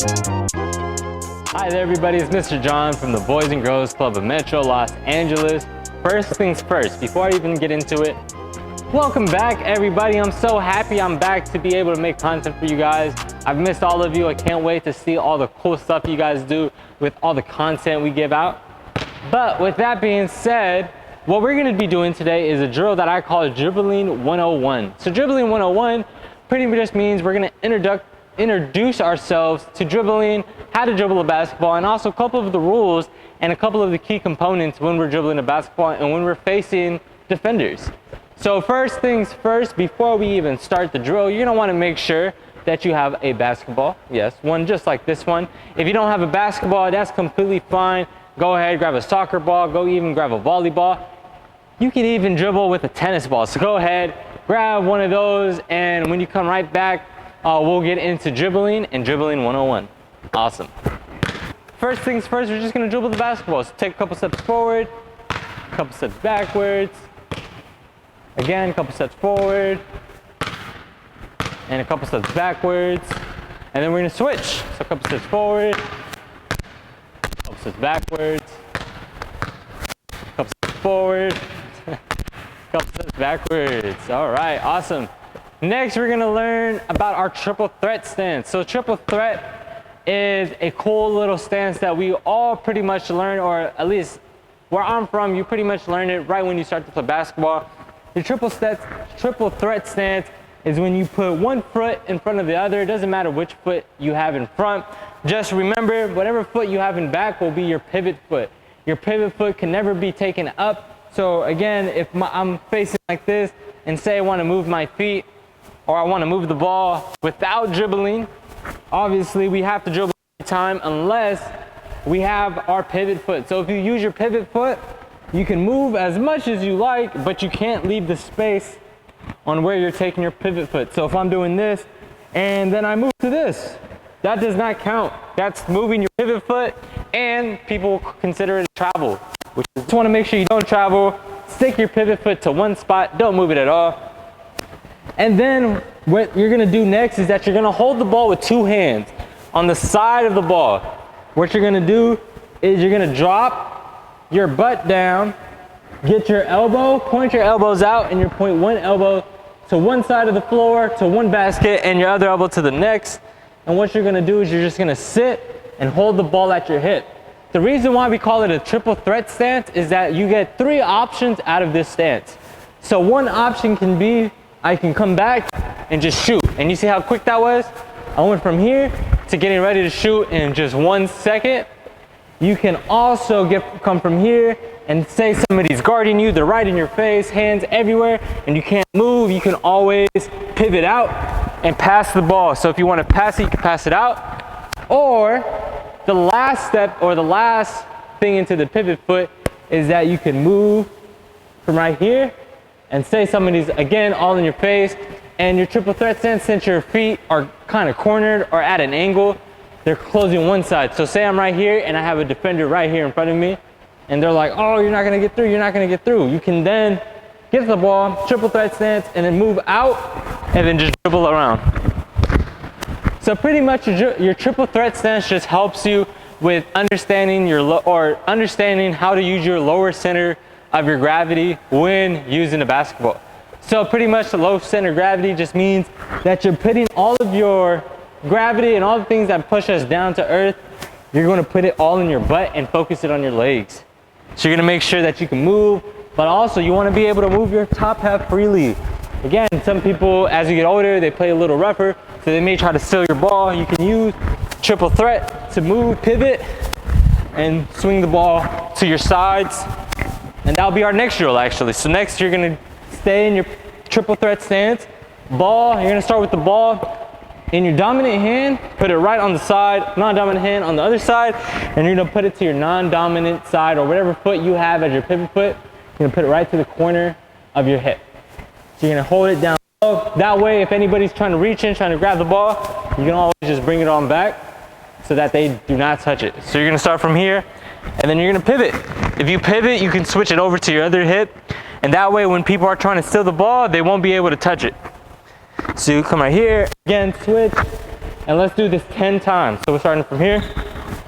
Hi there everybody, it's Mr. John from the Boys and Girls Club of Metro Los Angeles. First things first, before I even get into it, welcome back everybody. I'm so happy I'm back to be able to make content for you guys. I've missed all of you. I can't wait to see all the cool stuff you guys do with all the content we give out. But with that being said, what we're going to be doing today is a drill that I call Dribbling 101. So Dribbling 101 pretty much just means we're going to introduce ourselves to dribbling, how to dribble a basketball, and also a couple of the rules and a couple of the key components when we're dribbling a basketball and when we're facing defenders. So first things first, before we even start the drill, you're going to want to make sure that you have a basketball. Yes, one just like this one. If you don't have a basketball, that's completely fine. Go ahead, grab a soccer ball, go even grab a volleyball. You can even dribble with a tennis ball. So go ahead, grab one of those, and when you come right back, we'll get into dribbling and Dribbling 101. Awesome. First things first, we're just gonna dribble the basketball. So take a couple steps forward, a couple steps backwards, again, a couple steps forward, and a couple steps backwards, and then we're gonna switch. So a couple steps forward, a couple steps backwards, a couple steps forward, a couple steps backwards. All right, awesome. Next, we're gonna learn about our triple threat stance. So triple threat is a cool little stance that we all pretty much learn, or at least where I'm from, you pretty much learn it right when you start to play basketball. The triple threat stance is when you put one foot in front of the other. It doesn't matter which foot you have in front. Just remember, whatever foot you have in back will be your pivot foot. Your pivot foot can never be taken up. So again, if I'm facing like this and say I wanna move my feet, or I want to move the ball without dribbling, obviously we have to dribble every time unless we have our pivot foot. So if you use your pivot foot, you can move as much as you like, but you can't leave the space on where you're taking your pivot foot. So if I'm doing this and then I move to this, that does not count. That's moving your pivot foot, and people consider it travel. Which is, just want to make sure you don't travel. Stick your pivot foot to one spot, don't move it at all. And then what you're gonna do next is that you're gonna hold the ball with two hands on the side of the ball. What you're gonna do is you're gonna drop your butt down, get your elbow, point your elbows out, and you point one elbow to one side of the floor, to one basket, and your other elbow to the next. And what you're gonna do is you're just gonna sit and hold the ball at your hip. The reason why we call it a triple threat stance is that you get three options out of this stance. So one option can be, I can come back and just shoot. And you see how quick that was? I went from here to getting ready to shoot in just 1 second. You can also come from here and say somebody's guarding you, they're right in your face, hands everywhere, and you can't move. You can always pivot out and pass the ball. So if you want to pass it, you can pass it out. Or the last step, or the last thing into the pivot foot, is that you can move from right here and say somebody's, again, all in your face. And your triple threat stance, since your feet are kind of cornered or at an angle, they're closing one side. So say I'm right here and I have a defender right here in front of me, and they're like, oh, you're not gonna get through, you're not gonna get through. You can then get the ball, triple threat stance, and then move out, and then just dribble around. So pretty much your triple threat stance just helps you with understanding understanding how to use your lower center of your gravity when using a basketball. So pretty much the low center gravity just means that you're putting all of your gravity and all the things that push us down to earth, you're going to put it all in your butt and focus it on your legs. So you're going to make sure that you can move, but also you want to be able to move your top half freely. Again, some people, as you get older, they play a little rougher, so they may try to steal your ball. You can use triple threat to move, pivot, and swing the ball to your sides. And that'll be our next drill, actually. So next, you're gonna stay in your triple threat stance. Ball, you're gonna start with the ball in your dominant hand, put it right on the side, non-dominant hand on the other side, and you're gonna put it to your non-dominant side, or whatever foot you have as your pivot foot. You're gonna put it right to the corner of your hip. So you're gonna hold it down low. That way, if anybody's trying to reach in, trying to grab the ball, you can always just bring it on back so that they do not touch it. So you're gonna start from here, and then you're gonna pivot. If you pivot, you can switch it over to your other hip, and that way when people are trying to steal the ball, they won't be able to touch it. So you come right here, again, switch, And let's do this 10 times. So we're starting from here.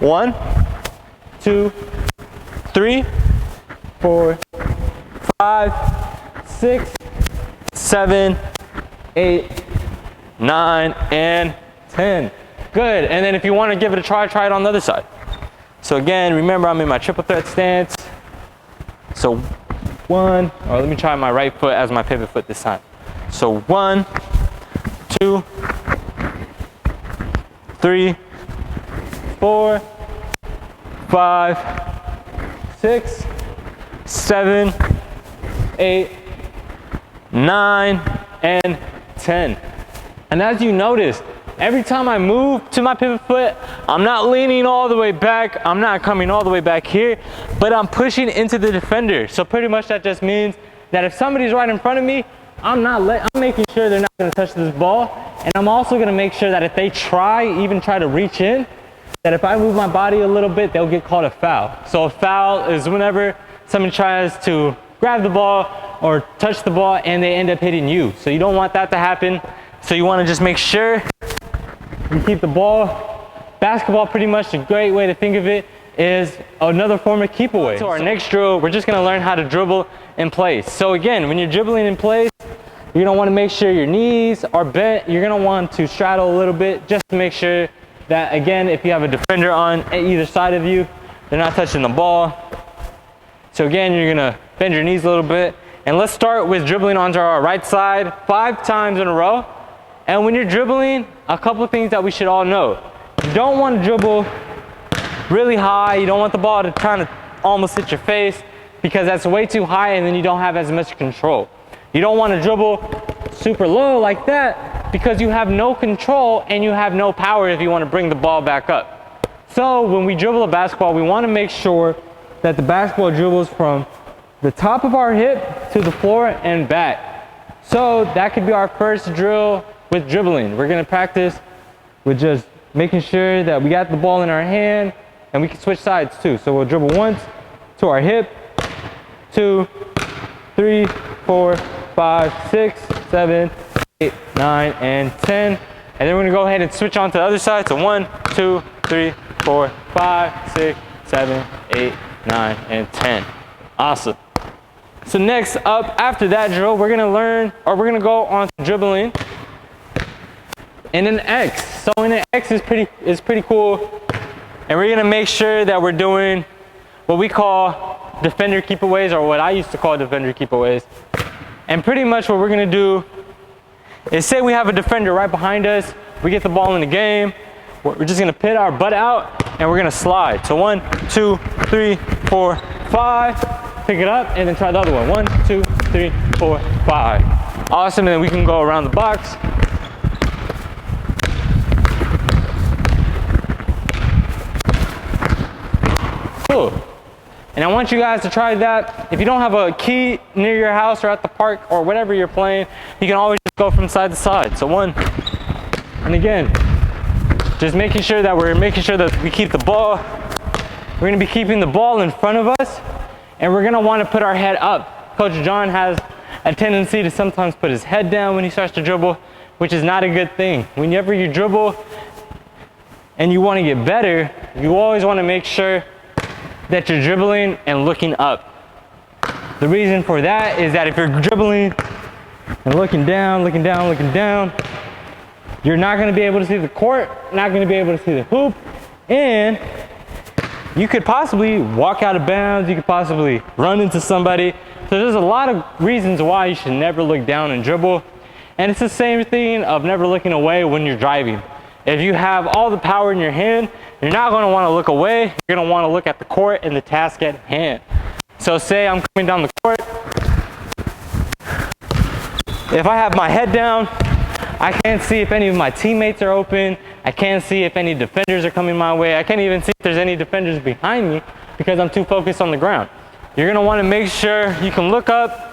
1, 2, 3, 4, 5, 6, 7, 8, 9, and 10. Good. And then if you want to give it a try it on the other side. So again, remember I'm in my triple threat stance. So 1, or let me try my right foot as my pivot foot this time. So 1, 2, 3, 4, 5, 6, 7, 8, 9, and 10. And as you notice, every time I move to my pivot foot, I'm not leaning all the way back, I'm not coming all the way back here, but I'm pushing into the defender. So pretty much that just means that if somebody's right in front of me, I'm making sure they're not gonna touch this ball. And I'm also gonna make sure that if they even try to reach in, that if I move my body a little bit, they'll get called a foul. So a foul is whenever someone tries to grab the ball or touch the ball and they end up hitting you. So you don't want that to happen. So you wanna just make sure you keep the ball. Basketball, pretty much a great way to think of it, is another form of keep away. So our next drill, we're just gonna learn how to dribble in place. So again, when you're dribbling in place, you're gonna wanna make sure your knees are bent. You're gonna want to straddle a little bit just to make sure that, again, if you have a defender on either side of you, they're not touching the ball. So again, you're gonna bend your knees a little bit. And let's start with dribbling onto our right side 5 times in a row. And when you're dribbling, a couple of things that we should all know. You don't want to dribble really high. You don't want the ball to kind of almost hit your face, because that's way too high and then you don't have as much control. You don't want to dribble super low like that, because you have no control and you have no power if you want to bring the ball back up. So when we dribble a basketball, we want to make sure that the basketball dribbles from the top of our hip to the floor and back. So that could be our first drill with dribbling. We're gonna practice with just making sure that we got the ball in our hand, and we can switch sides too. So we'll dribble once to our hip, 2, 3, 4, 5, 6, 7, 8, 9, and 10. And then we're gonna go ahead and switch on to the other side. So 1, 2, 3, 4, 5, 6, 7, 8, 9, and 10. Awesome. So next up, after that drill, we're gonna go on to dribbling in an X. So in an X is pretty cool. And we're gonna make sure that we're doing what we call defender keepaways, or what I used to call defender keepaways. And pretty much what we're gonna do is, say we have a defender right behind us, we get the ball in the game, we're just gonna pit our butt out and we're gonna slide. So 1, 2, 3, 4, 5, pick it up and then try the other one. 1, 2, 3, 4, 5. Awesome, and then we can go around the box. Cool. And I want you guys to try that. If you don't have a key near your house or at the park or whatever you're playing, you can always just go from side to side. So 1, and again, just making sure that we keep the ball. We're gonna be keeping the ball in front of us, and we're gonna wanna put our head up. Coach John has a tendency to sometimes put his head down when he starts to dribble, which is not a good thing. Whenever you dribble and you wanna get better, you always wanna make sure that you're dribbling and looking up. The reason for that is that if you're dribbling and looking down, you're not gonna be able to see the court, not gonna be able to see the hoop, and you could possibly walk out of bounds, you could possibly run into somebody. So there's a lot of reasons why you should never look down and dribble. And it's the same thing of never looking away when you're driving. If you have all the power in your hand, you're not gonna wanna look away, you're gonna wanna look at the court and the task at hand. So say I'm coming down the court, if I have my head down, I can't see if any of my teammates are open, I can't see if any defenders are coming my way, I can't even see if there's any defenders behind me because I'm too focused on the ground. You're gonna wanna make sure you can look up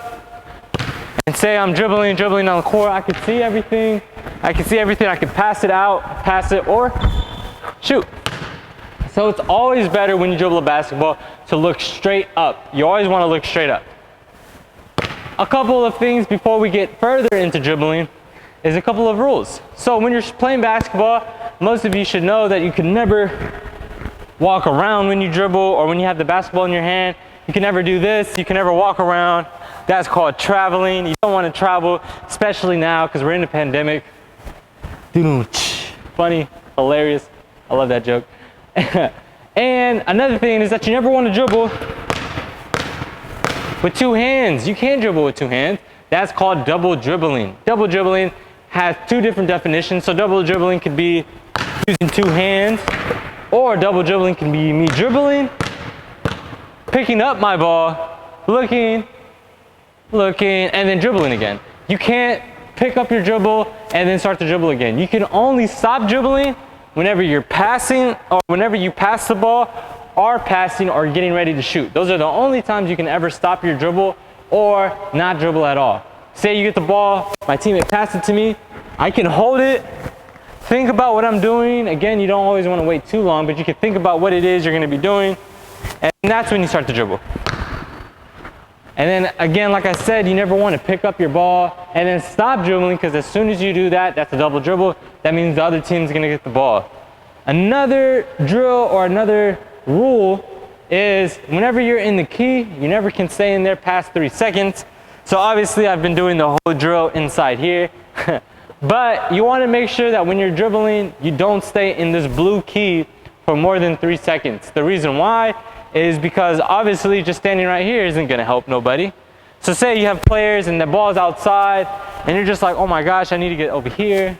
and say I'm dribbling on the court, I can see everything, I can pass it out, or shoot. So it's always better when you dribble a basketball to look straight up. You always want to look straight up. A couple of things before we get further into dribbling is a couple of rules. So when you're playing basketball, most of you should know that you can never walk around when you dribble or when you have the basketball in your hand. You can never do this. You can never walk around. That's called traveling. You don't want to travel, especially now because we're in a pandemic. Funny, hilarious. I love that joke. And another thing is that you never want to dribble with two hands. You can't dribble with two hands. That's called double dribbling. Double dribbling has two different definitions. So double dribbling could be using two hands, or double dribbling can be me dribbling, picking up my ball, looking, and then dribbling again. You can't pick up your dribble and then start to dribble again. You can only stop dribbling whenever you're passing, or whenever you pass the ball, or passing, or getting ready to shoot. Those are the only times you can ever stop your dribble or not dribble at all. Say you get the ball, my teammate passed it to me, I can hold it, think about what I'm doing. Again, you don't always want to wait too long, but you can think about what it is you're going to be doing, and that's when you start to dribble. And then again, like I said, you never want to pick up your ball and then stop dribbling, because as soon as you do that, that's a double dribble. That means the other team's going to get the ball. Another drill or another rule is whenever you're in the key, you never can stay in there past 3 seconds. So obviously I've been doing the whole drill inside here. But you want to make sure that when you're dribbling, you don't stay in this blue key for more than 3 seconds. The reason why is because obviously just standing right here isn't going to help nobody. So say you have players and the ball's outside and you're just like, oh my gosh, I need to get over here.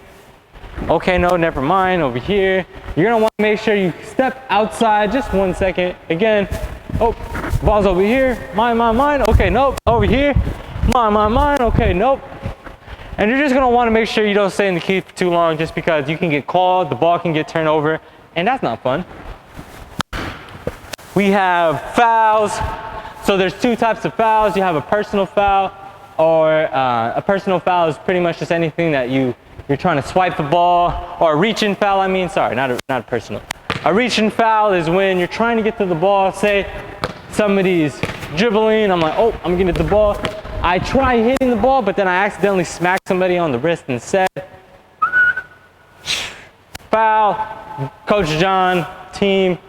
Okay, no, never mind, over here. You're going to want to make sure you step outside just 1 second. Again, oh, ball's over here. Mine. Okay, nope. Over here. Mine. Okay, nope. And you're just going to want to make sure you don't stay in the key for too long, just because you can get called, the ball can get turned over, and that's not fun. We have fouls. So there's two types of fouls. You have a personal foul, or a personal foul is pretty much just anything that you're trying to swipe the ball, or a reach-in foul, not personal. A reach-in foul is when you're trying to get to the ball. Say somebody's dribbling, I'm like, oh, I'm gonna get the ball. I try hitting the ball, but then I accidentally smack somebody on the wrist instead. Foul. Coach John, team,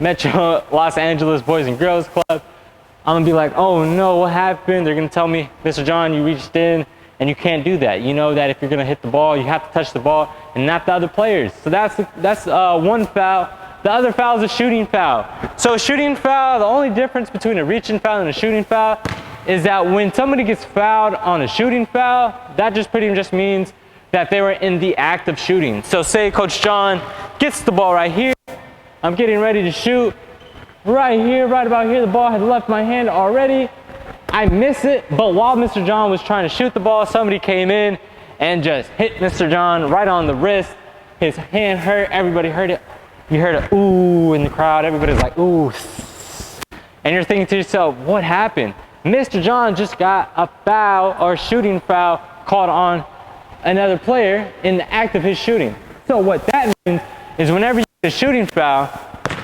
Metro Los Angeles Boys and Girls Club. I'm gonna be like, oh no, what happened? They're gonna tell me, Mr. John, you reached in, and you can't do that. You know that if you're gonna hit the ball, you have to touch the ball and not the other players. So that's one foul. The other foul is a shooting foul. So a shooting foul, the only difference between a reaching foul and a shooting foul is that when somebody gets fouled on a shooting foul, that just pretty much means that they were in the act of shooting. So say Coach John gets the ball right here, I'm getting ready to shoot, right about here, the ball had left my hand already, I miss it, but while Mr. John was trying to shoot the ball, somebody came in and just hit Mr. John right on the wrist. His hand hurt, everybody heard it. You heard a ooh in the crowd, everybody's like, ooh. And you're thinking to yourself, what happened? Mr. John just got a foul or shooting foul called on another player in the act of his shooting. So what that means is whenever you get a shooting foul,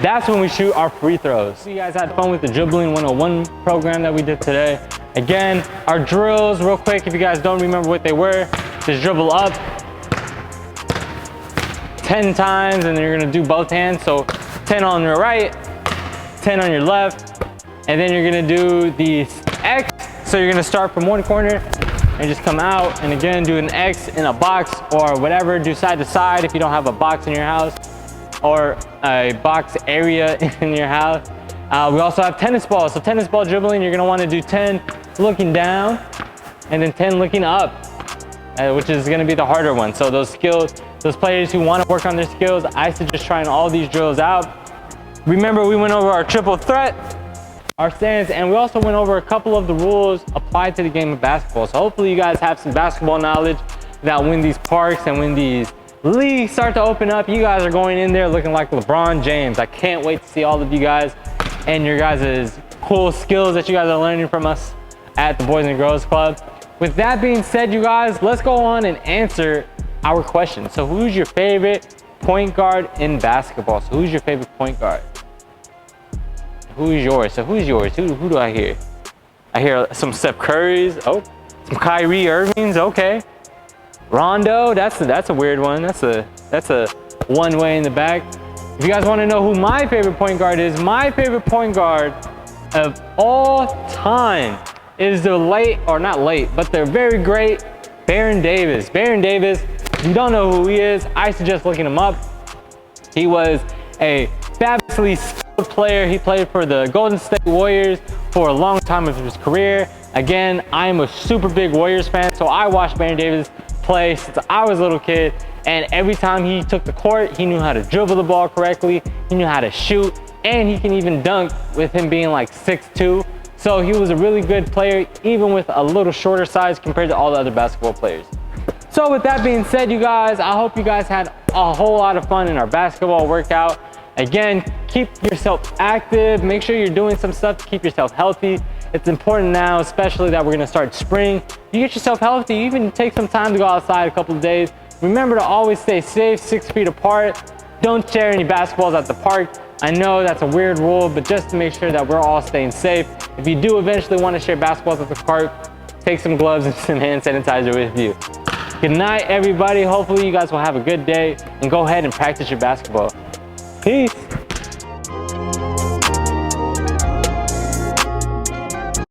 that's when we shoot our free throws. So you guys had fun with the Dribbling 101 program that we did today. Again, our drills, real quick, if you guys don't remember what they were, just dribble up 10 times and then you're gonna do both hands. So 10 on your right, 10 on your left, and then you're gonna do the X. So you're gonna start from one corner and just come out, and again do an X in a box or whatever. Do side to side if you don't have a box in your house or a box area in your house. We also have tennis balls. So tennis ball dribbling, you're gonna want to do 10 looking down and then 10 looking up, which is gonna be the harder one. So those skills, those players who want to work on their skills, I suggest trying all these drills out. Remember, we went over our triple threat, our stance, and we also went over a couple of the rules applied to the game of basketball. So hopefully you guys have some basketball knowledge, that when these parks and when these leagues start to open up, you guys are going in there looking like LeBron James. I can't wait to see all of you guys and your guys' cool skills that you guys are learning from us at the Boys and Girls Club. With that being said, you guys, let's go on and answer our question. So who's your favorite point guard in basketball? So who's your favorite point guard? Who's yours? So who's yours? Who do I hear? I hear some Steph Curry's. Oh, some Kyrie Irving's. Okay. Rondo. That's a weird one. That's a one way in the back. If you guys want to know who my favorite point guard is, my favorite point guard of all time is the very great Baron Davis. Baron Davis, if you don't know who he is, I suggest looking him up. He was a fabulously skilled player. He played for the Golden State Warriors for a long time of his career. Again, I am a super big Warriors fan, so I watched Baron Davis play since I was a little kid, and every time he took the court, he knew how to dribble the ball correctly, he knew how to shoot, and he can even dunk with him being like 6'2". So he was a really good player, even with a little shorter size compared to all the other basketball players. So with that being said, you guys, I hope you guys had a whole lot of fun in our basketball workout. Again, keep yourself active. Make sure you're doing some stuff to keep yourself healthy. It's important now, especially that we're gonna start spring. You get yourself healthy, you even take some time to go outside a couple of days. Remember to always stay safe, 6 feet apart. Don't share any basketballs at the park. I know that's a weird rule, but just to make sure that we're all staying safe. If you do eventually want to share basketballs at the park, take some gloves and some hand sanitizer with you. Good night, everybody. Hopefully you guys will have a good day and go ahead and practice your basketball. Peace.